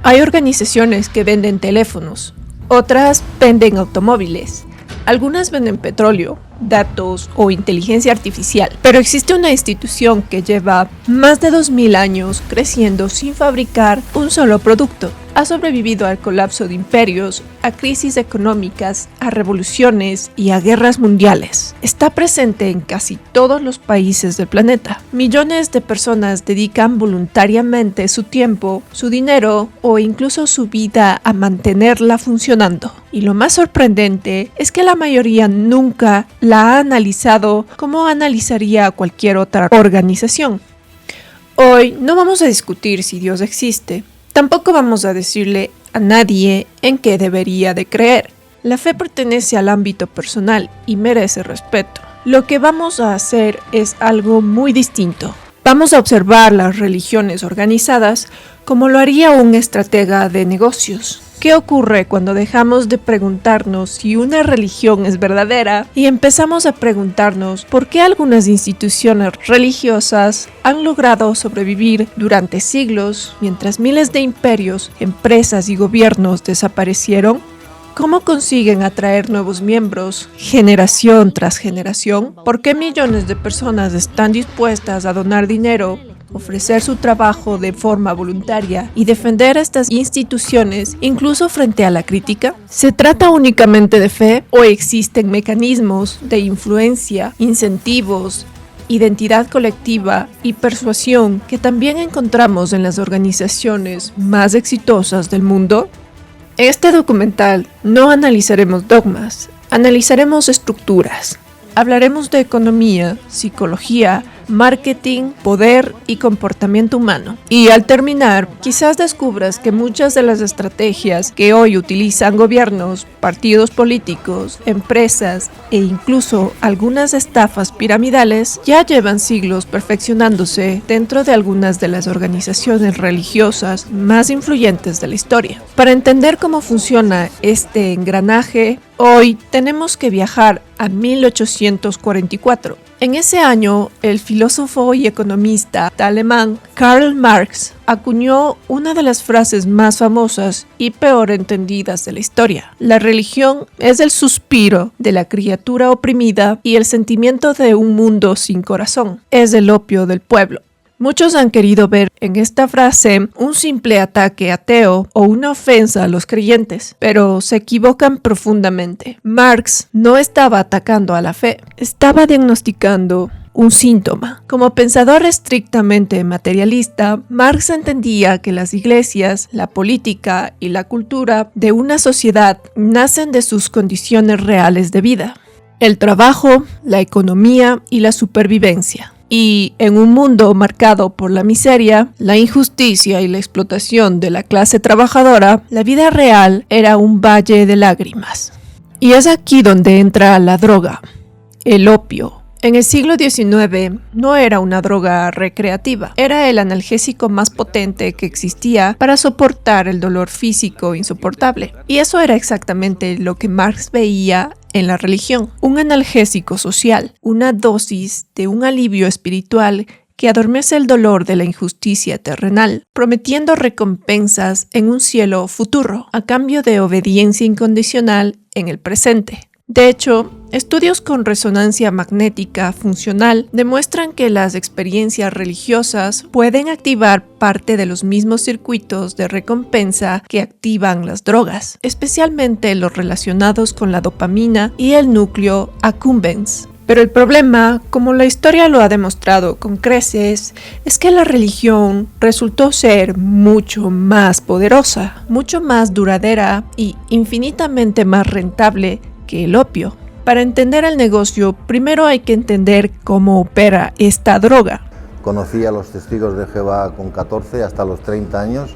Hay organizaciones que venden teléfonos, otras venden automóviles, algunas venden petróleo, datos o inteligencia artificial, pero existe una institución que lleva más de 2000 años creciendo sin fabricar un solo producto. Ha sobrevivido al colapso de imperios, a crisis económicas, a revoluciones y a guerras mundiales. Está presente en casi todos los países del planeta. Millones de personas dedican voluntariamente su tiempo, su dinero o incluso su vida a mantenerla funcionando. Y lo más sorprendente es que la mayoría nunca la ha analizado como analizaría cualquier otra organización. Hoy no vamos a discutir si Dios existe. Tampoco vamos a decirle a nadie en qué debería de creer. La fe pertenece al ámbito personal y merece respeto. Lo que vamos a hacer es algo muy distinto. Vamos a observar las religiones organizadas como lo haría un estratega de negocios. ¿Qué ocurre cuando dejamos de preguntarnos si una religión es verdadera y empezamos a preguntarnos por qué algunas instituciones religiosas han logrado sobrevivir durante siglos mientras miles de imperios, empresas y gobiernos desaparecieron? ¿Cómo consiguen atraer nuevos miembros generación tras generación? ¿Por qué millones de personas están dispuestas a donar dinero, ofrecer su trabajo de forma voluntaria y defender estas instituciones incluso frente a la crítica? ¿Se trata únicamente de fe o existen mecanismos de influencia, incentivos, identidad colectiva y persuasión que también encontramos en las organizaciones más exitosas del mundo? En este documental no analizaremos dogmas, analizaremos estructuras. Hablaremos de economía, psicología, marketing, poder y comportamiento humano. Y al terminar, quizás descubras que muchas de las estrategias que hoy utilizan gobiernos, partidos políticos, empresas e incluso algunas estafas piramidales ya llevan siglos perfeccionándose dentro de algunas de las organizaciones religiosas más influyentes de la historia. Para entender cómo funciona este engranaje, hoy tenemos que viajar a 1844. En ese año, el filósofo y economista alemán Karl Marx acuñó una de las frases más famosas y peor entendidas de la historia. La religión es el suspiro de la criatura oprimida y el sentimiento de un mundo sin corazón. Es el opio del pueblo. Muchos han querido ver en esta frase un simple ataque ateo o una ofensa a los creyentes, pero se equivocan profundamente. Marx no estaba atacando a la fe, estaba diagnosticando un síntoma. Como pensador estrictamente materialista, Marx entendía que las iglesias, la política y la cultura de una sociedad nacen de sus condiciones reales de vida: el trabajo, la economía y la supervivencia. Y en un mundo marcado por la miseria, la injusticia y la explotación de la clase trabajadora, la vida real era un valle de lágrimas. Y es aquí donde entra la droga, el opio. En el siglo XIX no era una droga recreativa, era el analgésico más potente que existía para soportar el dolor físico insoportable. Y eso era exactamente lo que Marx veía en la religión: un analgésico social, una dosis de un alivio espiritual que adormece el dolor de la injusticia terrenal, prometiendo recompensas en un cielo futuro, a cambio de obediencia incondicional en el presente. De hecho, estudios con resonancia magnética funcional demuestran que las experiencias religiosas pueden activar parte de los mismos circuitos de recompensa que activan las drogas, especialmente los relacionados con la dopamina y el núcleo accumbens. Pero el problema, como la historia lo ha demostrado con creces, es que la religión resultó ser mucho más poderosa, mucho más duradera y infinitamente más rentable que el opio. Para entender el negocio, primero hay que entender cómo opera esta droga. Conocí a los testigos de Jehová con 14 hasta los 30 años,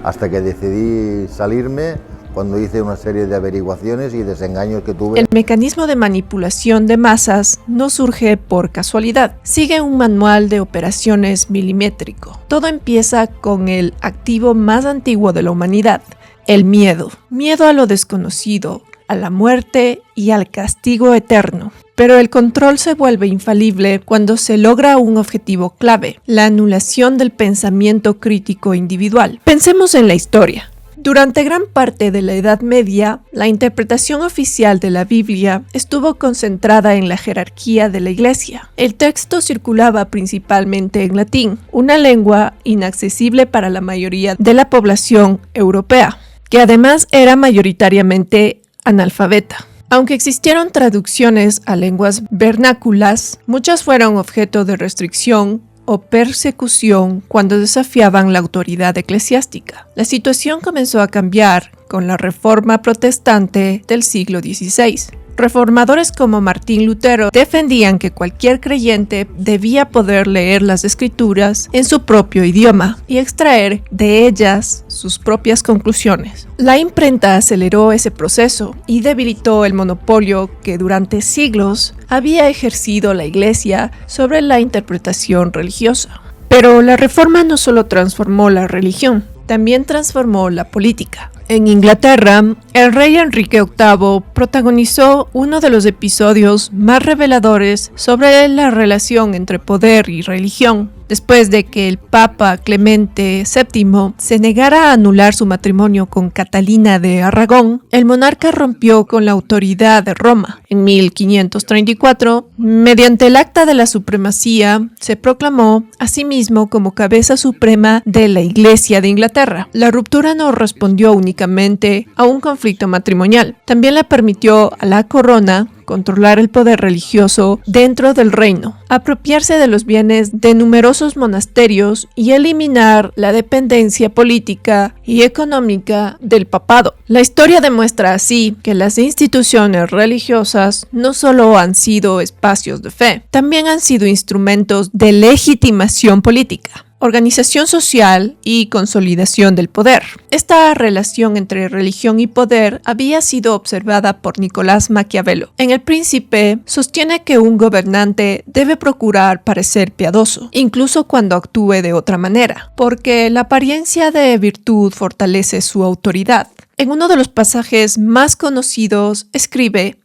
hasta que decidí salirme, cuando hice una serie de averiguaciones y desengaños que tuve. El mecanismo de manipulación de masas no surge por casualidad. Sigue un manual de operaciones milimétrico. Todo empieza con el activo más antiguo de la humanidad: el miedo. Miedo a lo desconocido, a la muerte y al castigo eterno. Pero el control se vuelve infalible cuando se logra un objetivo clave, la anulación del pensamiento crítico individual. Pensemos en la historia. Durante gran parte de la Edad Media, la interpretación oficial de la Biblia estuvo concentrada en la jerarquía de la Iglesia. El texto circulaba principalmente en latín, una lengua inaccesible para la mayoría de la población europea, que además era mayoritariamente analfabeta. Aunque existieron traducciones a lenguas vernáculas, muchas fueron objeto de restricción o persecución cuando desafiaban la autoridad eclesiástica. La situación comenzó a cambiar con la Reforma Protestante del siglo XVI. Reformadores como Martín Lutero defendían que cualquier creyente debía poder leer las Escrituras en su propio idioma y extraer de ellas sus propias conclusiones. La imprenta aceleró ese proceso y debilitó el monopolio que durante siglos había ejercido la Iglesia sobre la interpretación religiosa. Pero la Reforma no solo transformó la religión, también transformó la política. En Inglaterra, el rey Enrique VIII protagonizó uno de los episodios más reveladores sobre la relación entre poder y religión, después de que el Papa Clemente VII se negara a anular su matrimonio con Catalina de Aragón. El monarca rompió con la autoridad de Roma. En 1534, mediante el Acta de la Supremacía, se proclamó a sí mismo como cabeza suprema de la Iglesia de Inglaterra. La ruptura no respondió únicamente a un conflicto matrimonial, también le permitió a la corona controlar el poder religioso dentro del reino, apropiarse de los bienes de numerosos monasterios y eliminar la dependencia política y económica del papado. La historia demuestra así que las instituciones religiosas no solo han sido espacios de fe, también han sido instrumentos de legitimación política, organización social y consolidación del poder. Esta relación entre religión y poder había sido observada por Nicolás Maquiavelo. En El Príncipe sostiene que un gobernante debe procurar parecer piadoso, incluso cuando actúe de otra manera, porque la apariencia de virtud fortalece su autoridad. En uno de los pasajes más conocidos escribe: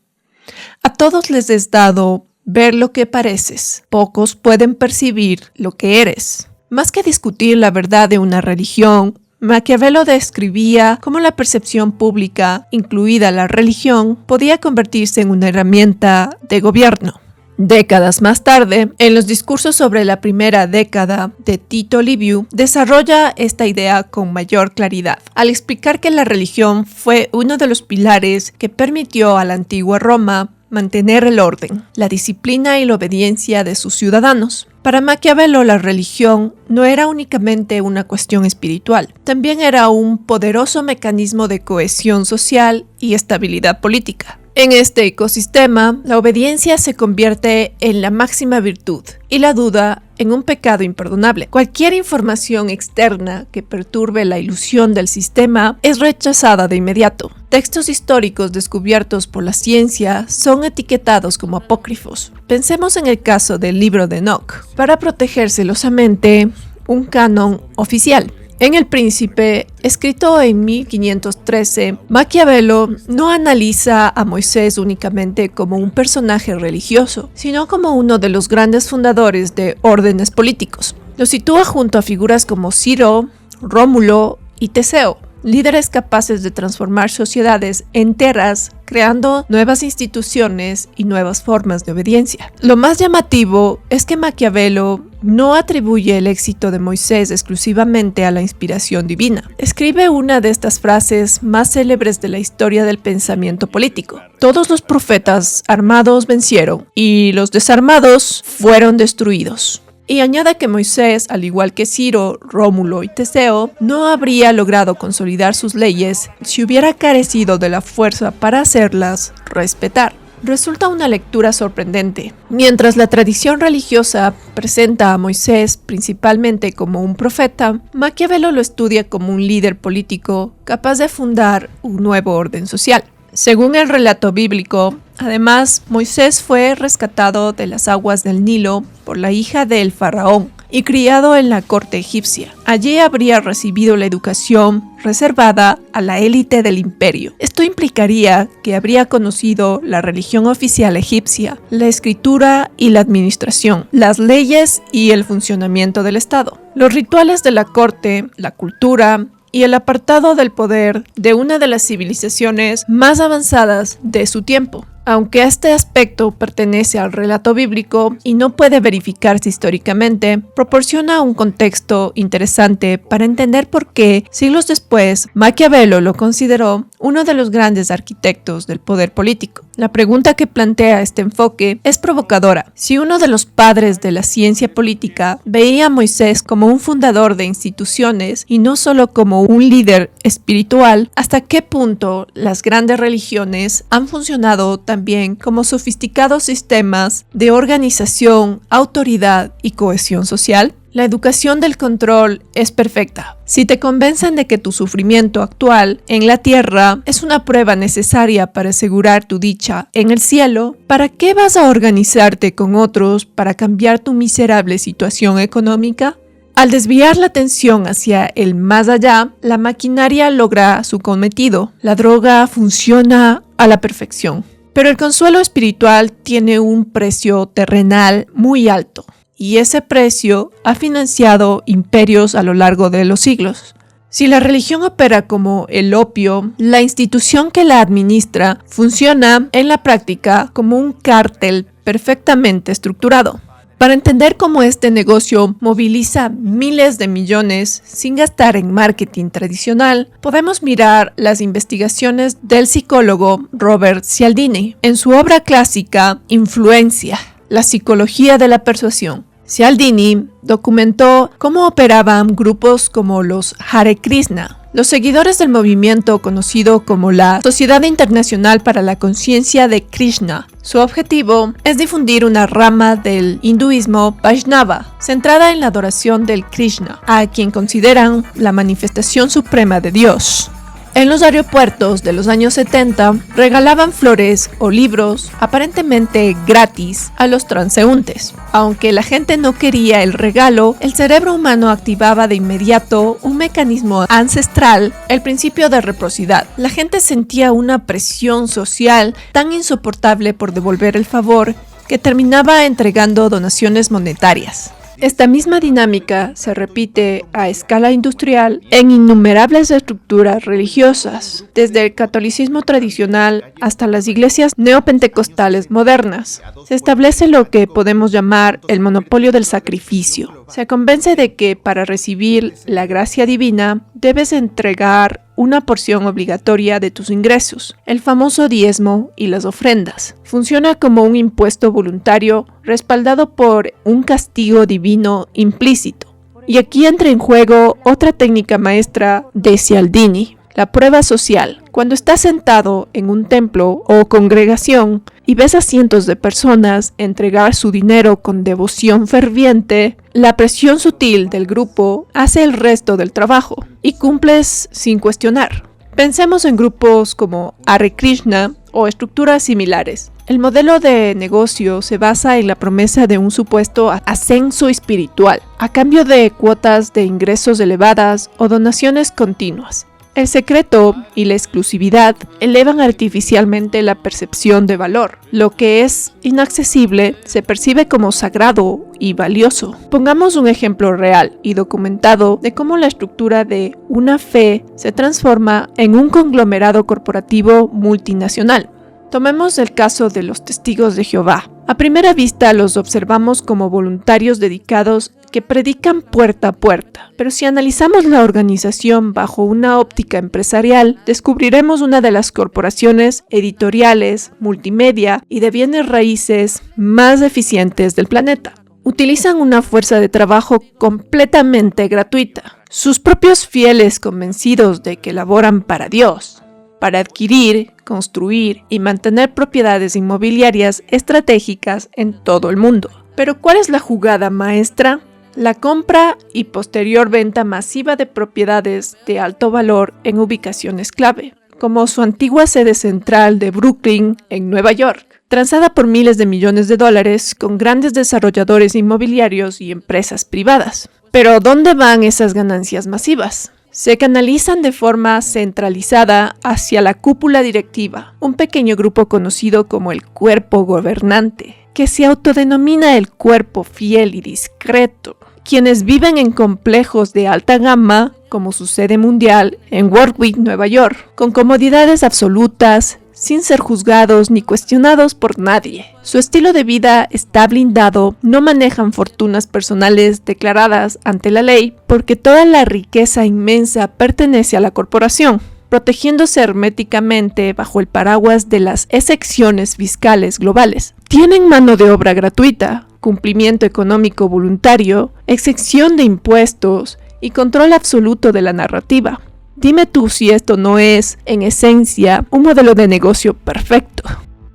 «A todos les es dado ver lo que pareces, pocos pueden percibir lo que eres». Más que discutir la verdad de una religión, Maquiavelo describía cómo la percepción pública, incluida la religión, podía convertirse en una herramienta de gobierno. Décadas más tarde, en los discursos sobre la primera década de Tito Liviu, desarrolla esta idea con mayor claridad, al explicar que la religión fue uno de los pilares que permitió a la antigua Roma mantener el orden, la disciplina y la obediencia de sus ciudadanos. Para Maquiavelo, la religión no era únicamente una cuestión espiritual, también era un poderoso mecanismo de cohesión social y estabilidad política. En este ecosistema, la obediencia se convierte en la máxima virtud y la duda en un pecado imperdonable. Cualquier información externa que perturbe la ilusión del sistema es rechazada de inmediato. Textos históricos descubiertos por la ciencia son etiquetados como apócrifos. Pensemos en el caso del libro de Enoch, para proteger celosamente un canon oficial. En El Príncipe, escrito en 1513, Maquiavelo no analiza a Moisés únicamente como un personaje religioso, sino como uno de los grandes fundadores de órdenes políticos. Lo sitúa junto a figuras como Ciro, Rómulo y Teseo, líderes capaces de transformar sociedades enteras, creando nuevas instituciones y nuevas formas de obediencia. Lo más llamativo es que Maquiavelo no atribuye el éxito de Moisés exclusivamente a la inspiración divina. Escribe una de estas frases más célebres de la historia del pensamiento político: «Todos los profetas armados vencieron y los desarmados fueron destruidos». Y añade que Moisés, al igual que Ciro, Rómulo y Teseo, no habría logrado consolidar sus leyes si hubiera carecido de la fuerza para hacerlas respetar. Resulta una lectura sorprendente. Mientras la tradición religiosa presenta a Moisés principalmente como un profeta, Maquiavelo lo estudia como un líder político capaz de fundar un nuevo orden social. Según el relato bíblico, además, Moisés fue rescatado de las aguas del Nilo por la hija del faraón, y criado en la corte egipcia. Allí habría recibido la educación reservada a la élite del imperio. Esto implicaría que habría conocido la religión oficial egipcia, la escritura y la administración, las leyes y el funcionamiento del Estado, los rituales de la corte, la cultura y el apartado del poder de una de las civilizaciones más avanzadas de su tiempo. Aunque este aspecto pertenece al relato bíblico y no puede verificarse históricamente, proporciona un contexto interesante para entender por qué, siglos después, Maquiavelo lo consideró uno de los grandes arquitectos del poder político. La pregunta que plantea este enfoque es provocadora. Si uno de los padres de la ciencia política veía a Moisés como un fundador de instituciones y no solo como un líder espiritual, ¿hasta qué punto las grandes religiones han funcionado también como sofisticados sistemas de organización, autoridad y cohesión social? La educación del control es perfecta. Si te convencen de que tu sufrimiento actual en la tierra es una prueba necesaria para asegurar tu dicha en el cielo, ¿para qué vas a organizarte con otros para cambiar tu miserable situación económica? Al desviar la atención hacia el más allá, la maquinaria logra su cometido. La droga funciona a la perfección. Pero el consuelo espiritual tiene un precio terrenal muy alto. Y ese precio ha financiado imperios a lo largo de los siglos. Si la religión opera como el opio, la institución que la administra funciona en la práctica como un cártel perfectamente estructurado. Para entender cómo este negocio moviliza miles de millones sin gastar en marketing tradicional, podemos mirar las investigaciones del psicólogo Robert Cialdini en su obra clásica Influencia, la psicología de la persuasión. Cialdini documentó cómo operaban grupos como los Hare Krishna, los seguidores del movimiento conocido como la Sociedad Internacional para la Conciencia de Krishna. Su objetivo es difundir una rama del hinduismo Vaishnava, centrada en la adoración del Krishna, a quien consideran la manifestación suprema de Dios. En los aeropuertos de los años 70 regalaban flores o libros aparentemente gratis a los transeúntes. Aunque la gente no quería el regalo, el cerebro humano activaba de inmediato un mecanismo ancestral, el principio de reciprocidad. La gente sentía una presión social tan insoportable por devolver el favor que terminaba entregando donaciones monetarias. Esta misma dinámica se repite a escala industrial en innumerables estructuras religiosas, desde el catolicismo tradicional hasta las iglesias neopentecostales modernas. Se establece lo que podemos llamar el monopolio del sacrificio. Se convence de que para recibir la gracia divina debes entregar una porción obligatoria de tus ingresos, el famoso diezmo y las ofrendas. Funciona como un impuesto voluntario respaldado por un castigo divino implícito. Y aquí entra en juego otra técnica maestra de Cialdini, la prueba social. Cuando estás sentado en un templo o congregación y ves a cientos de personas entregar su dinero con devoción ferviente, la presión sutil del grupo hace el resto del trabajo y cumples sin cuestionar. Pensemos en grupos como Hare Krishna o estructuras similares. El modelo de negocio se basa en la promesa de un supuesto ascenso espiritual, a cambio de cuotas de ingresos elevadas o donaciones continuas. El secreto y la exclusividad elevan artificialmente la percepción de valor. Lo que es inaccesible se percibe como sagrado y valioso. Pongamos un ejemplo real y documentado de cómo la estructura de una fe se transforma en un conglomerado corporativo multinacional. Tomemos el caso de los testigos de Jehová. A primera vista los observamos como voluntarios dedicados que predican puerta a puerta, pero si analizamos la organización bajo una óptica empresarial, descubriremos una de las corporaciones editoriales, multimedia y de bienes raíces más eficientes del planeta. Utilizan una fuerza de trabajo completamente gratuita. Sus propios fieles convencidos de que laboran para Dios, para adquirir, construir y mantener propiedades inmobiliarias estratégicas en todo el mundo. Pero ¿cuál es la jugada maestra? La compra y posterior venta masiva de propiedades de alto valor en ubicaciones clave, como su antigua sede central de Brooklyn en Nueva York. transada por miles de millones de dólares con grandes desarrolladores inmobiliarios y empresas privadas. Pero ¿dónde van esas ganancias masivas? Se canalizan de forma centralizada hacia la cúpula directiva, un pequeño grupo conocido como el cuerpo gobernante, que se autodenomina el cuerpo fiel y discreto, quienes viven en complejos de alta gama, como su sede mundial en Warwick, Nueva York, con comodidades absolutas, sin ser juzgados ni cuestionados por nadie. Su estilo de vida está blindado, no manejan fortunas personales declaradas ante la ley, porque toda la riqueza inmensa pertenece a la corporación, protegiéndose herméticamente bajo el paraguas de las exenciones fiscales globales. Tienen mano de obra gratuita, cumplimiento económico voluntario, exención de impuestos y control absoluto de la narrativa. Dime tú si esto no es, en esencia, un modelo de negocio perfecto.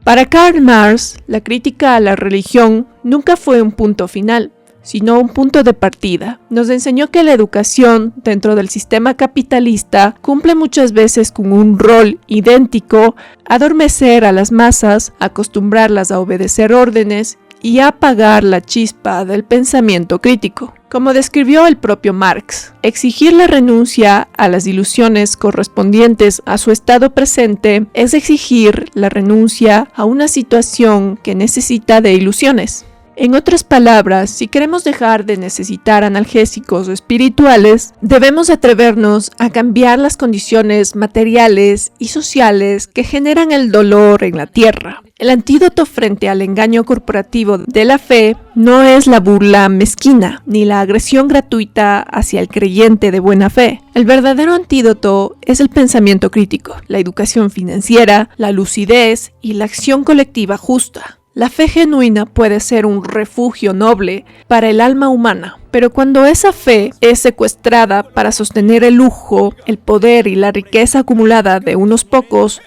Para Karl Marx, la crítica a la religión nunca fue un punto final, sino un punto de partida. Nos enseñó que la educación dentro del sistema capitalista cumple muchas veces con un rol idéntico: adormecer a las masas, acostumbrarlas a obedecer órdenes y a apagar la chispa del pensamiento crítico. Como describió el propio Marx, exigir la renuncia a las ilusiones correspondientes a su estado presente es exigir la renuncia a una situación que necesita de ilusiones. En otras palabras, si queremos dejar de necesitar analgésicos espirituales, debemos atrevernos a cambiar las condiciones materiales y sociales que generan el dolor en la tierra. El antídoto frente al engaño corporativo de la fe no es la burla mezquina, ni la agresión gratuita hacia el creyente de buena fe. El verdadero antídoto es el pensamiento crítico, la educación financiera, la lucidez y la acción colectiva justa. La fe genuina puede ser un refugio noble para el alma humana, pero cuando esa fe es secuestrada para sostener el lujo, el poder y la riqueza acumulada de unos pocos,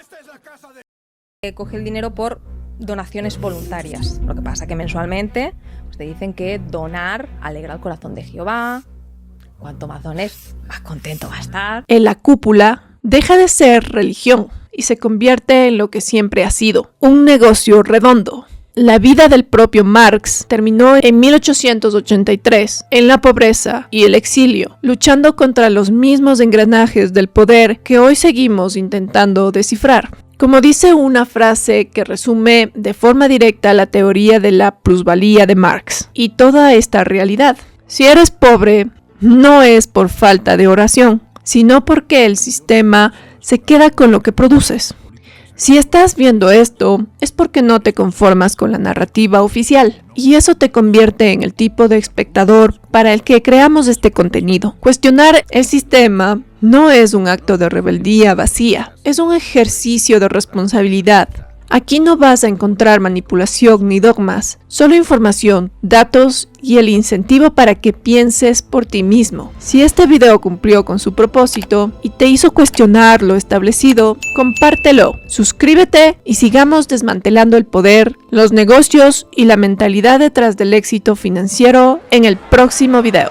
coge el dinero por donaciones voluntarias. Lo que pasa que mensualmente te dicen que donar alegra el corazón de Jehová. Cuanto más dones, más contento va a estar. En la cúpula deja de ser religión y se convierte en lo que siempre ha sido, un negocio redondo. La vida del propio Marx terminó en 1883, en la pobreza y el exilio, luchando contra los mismos engranajes del poder que hoy seguimos intentando descifrar. Como dice una frase que resume de forma directa la teoría de la plusvalía de Marx y toda esta realidad: si eres pobre, no es por falta de oración, sino porque el sistema se queda con lo que produces. Si estás viendo esto, es porque no te conformas con la narrativa oficial, y eso te convierte en el tipo de espectador para el que creamos este contenido. Cuestionar el sistema no es un acto de rebeldía vacía, es un ejercicio de responsabilidad. Aquí no vas a encontrar manipulación ni dogmas, solo información, datos y el incentivo para que pienses por ti mismo. Si este video cumplió con su propósito y te hizo cuestionar lo establecido, compártelo, suscríbete y sigamos desmantelando el poder, los negocios y la mentalidad detrás del éxito financiero en el próximo video.